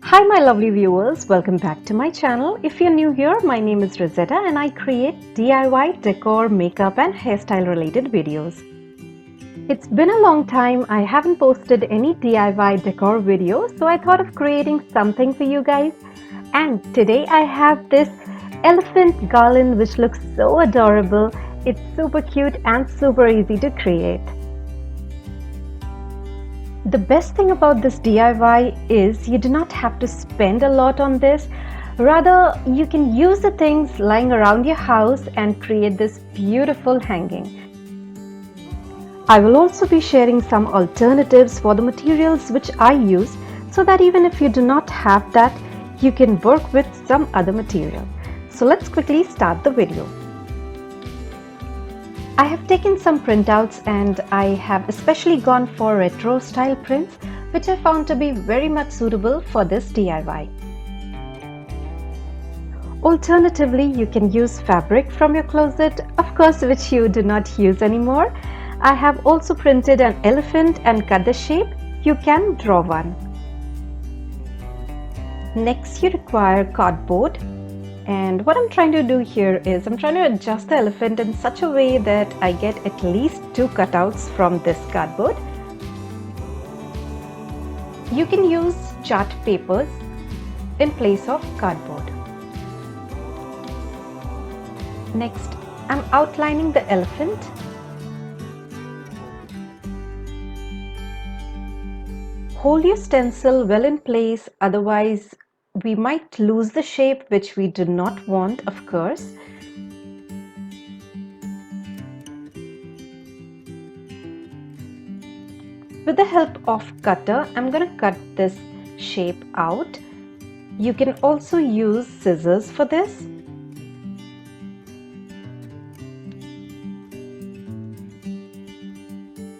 Hi my lovely viewers, welcome back to my channel. If you're new here, my name is Rosetta and I create DIY decor, makeup and hairstyle related videos. It's been a long time I haven't posted any DIY decor videos, so I thought of creating something for you guys. And today I have this elephant garland which looks so adorable. It's super cute and super easy to create. The best thing about this DIY is you do not have to spend a lot on this. Rather, you can use the things lying around your house and create this beautiful hanging. I will also be sharing some alternatives for the materials which I use, so that even if you do not have that, you can work with some other material. So let's quickly start the video. I have taken some printouts and I have especially gone for retro style prints, which I found to be very much suitable for this DIY. Alternatively, you can use fabric from your closet, of course, which you do not use anymore. I have also printed an elephant and cut the shape. You can draw one. Next, you require cardboard. And what I'm trying to do here is I'm trying to adjust the elephant in such a way that I get at least 2 cutouts from this cardboard. You can use chart papers in place of cardboard. Next, I'm outlining the elephant. Hold your stencil well in place, otherwise we might lose the shape, which we do not want, of course. With the help of cutter, I'm going to cut this shape out. You can also use scissors for this.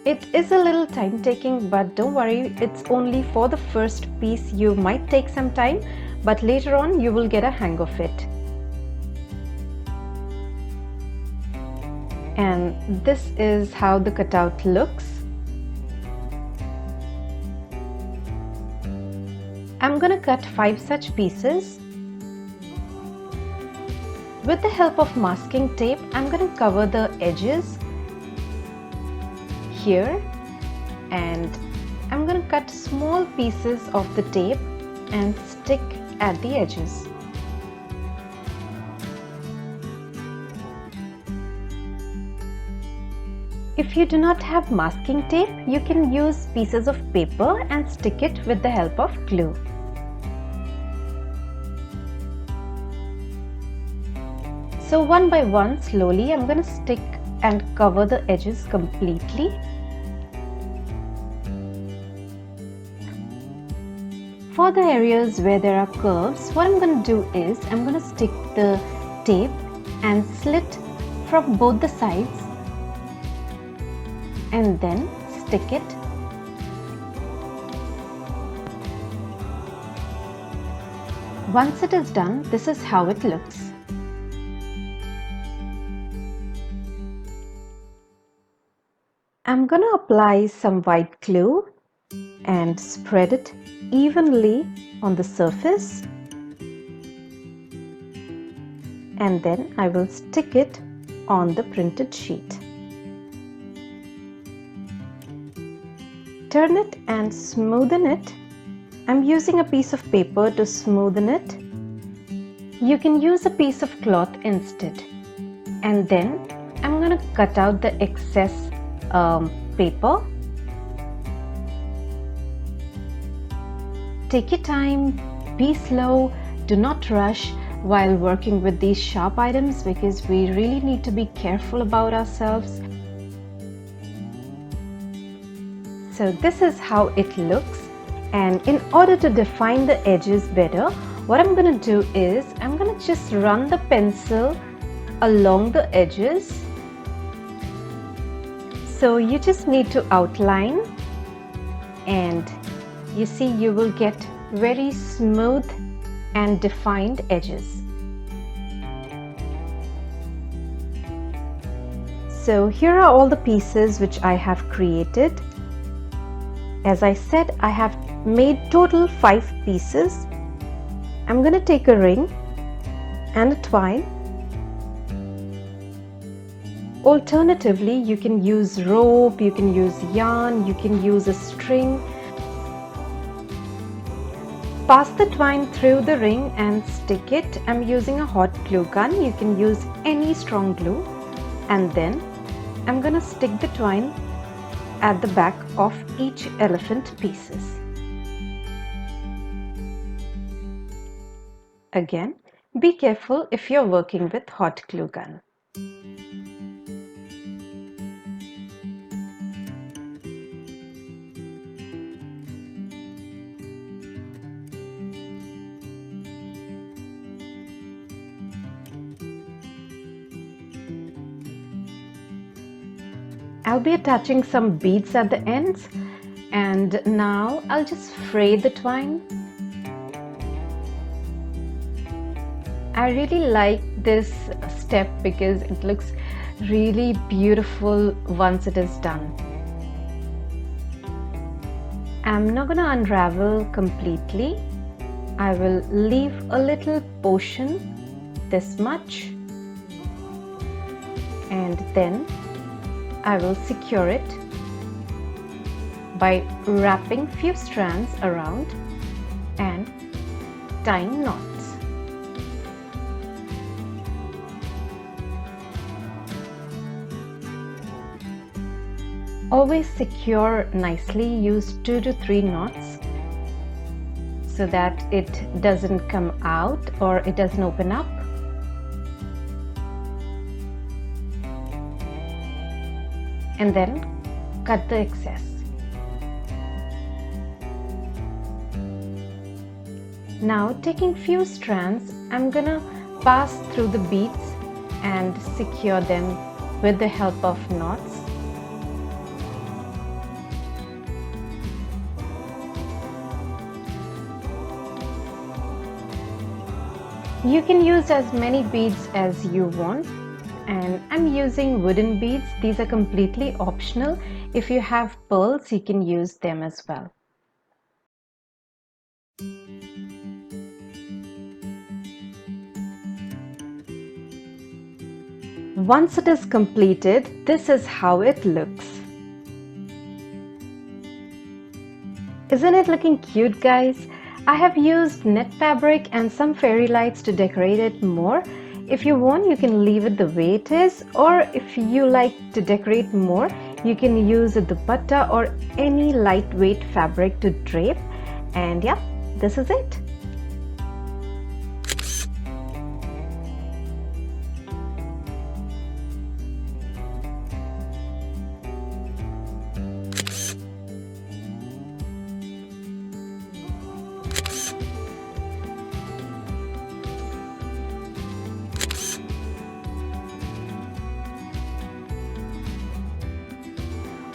It is a little time taking, but don't worry, it's only for the first piece. You might take some time, but later on you will get a hang of it. And this is how the cutout looks. I'm gonna cut 5 such pieces. With the help of masking tape, I'm gonna cover the edges here, and I'm going to cut small pieces of the tape and stick at the edges. If you do not have masking tape, you can use pieces of paper and stick it with the help of glue. So one by one, slowly, I'm going to stick and cover the edges completely. For the areas where there are curves, what I'm going to do is I'm going to stick the tape and slit from both the sides and then stick it. Once it is done, this is how it looks. I'm going to apply some white glue and spread it evenly on the surface, and then I will stick it on the printed sheet. Turn it and smoothen it. I'm using a piece of paper to smoothen it. You can use a piece of cloth instead. And then I'm going to cut out the excess paper. Take your time, be slow, do not rush while working with these sharp items, because we really need to be careful about ourselves. So this is how it looks, and in order to define the edges better, what I'm going to do is I'm going to just run the pencil along the edges. So you just need to outline, and you see you will get very smooth and defined edges. So here are all the pieces which I have created. As I said, I have made total 5 pieces. I'm going to take a ring and a twine. Alternatively, you can use rope, you can use yarn, you can use a string. Pass the twine through the ring and stick it. I'm using a hot glue gun. You can use any strong glue. And then I'm going to stick the twine at the back of each elephant pieces. Again, be careful if you're working with hot glue gun. I'll be attaching some beads at the ends, and now I'll just fray the twine. I really like this step because it looks really beautiful once it is done. I'm not going to unravel completely. I will leave a little portion, this much, and then I will secure it by wrapping few strands around and tying knots. Always secure nicely. Use 2 to 3 knots so that it doesn't come out or it doesn't open up. And then cut the excess. Now, taking few strands, I'm gonna pass through the beads and secure them with the help of knots. You can use as many beads as you want, and I'm using wooden beads. These are completely optional. If you have pearls, you can use them as well. Once it is completed, this is how it looks. Isn't it looking cute, guys? I have used net fabric and some fairy lights to decorate it more. If you want, you can leave it the way it is, or if you like to decorate more, you can use a dupatta or any lightweight fabric to drape. And yeah, this is it.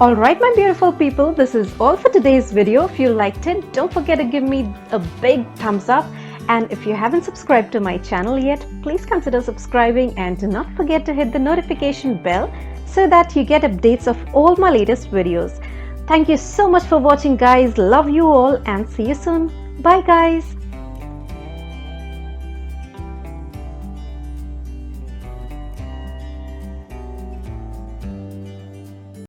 Alright my beautiful people, this is all for today's video. If you liked it, don't forget to give me a big thumbs up, and if you haven't subscribed to my channel yet, please consider subscribing and do not forget to hit the notification bell so that you get updates of all my latest videos. Thank you so much for watching guys, love you all and see you soon. Bye guys.